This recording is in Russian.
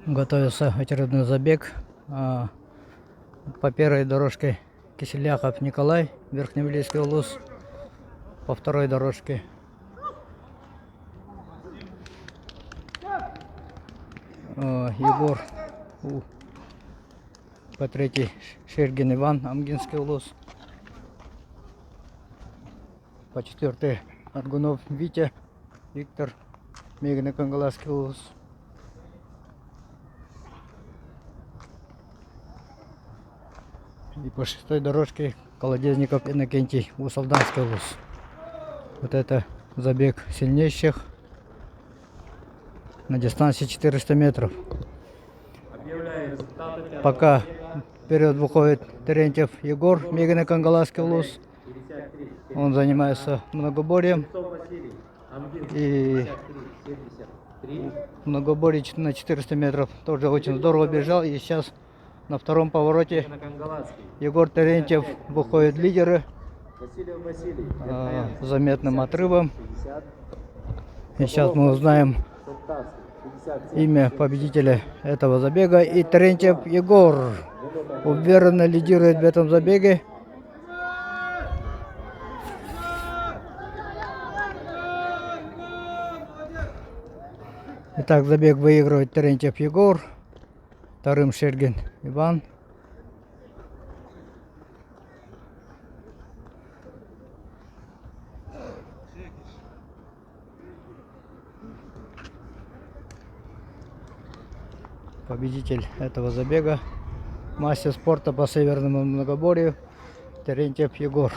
Готовится очередной забег по первой дорожке Киселяхов Николай, Верхневилийский улус. По второй дорожке Егор, по третьей Шергин Иван, Амгинский улус. По четвертой Аргунов Витя, Виктор, Мегино-Кангаласский улус. И по шестой дорожке Колодезников Иннокентий, Усалданский улус. Вот это забег сильнейших на дистанции 400 метров. Пока вперед выходит Терентьев Егор, Мегино-Кангаласский улус. Он занимается многоборьем. И многоборье на 400 метров тоже очень здорово бежал. И сейчас на втором повороте Егор Терентьев выходит лидеры заметным отрывом. И сейчас мы узнаем имя победителя этого забега. И Терентьев Егор уверенно лидирует в этом забеге. Итак, забег выигрывает Терентьев Егор, вторым Шергин Иван. Победитель этого забега, мастер спорта по северному многоборью Терентьев Егор.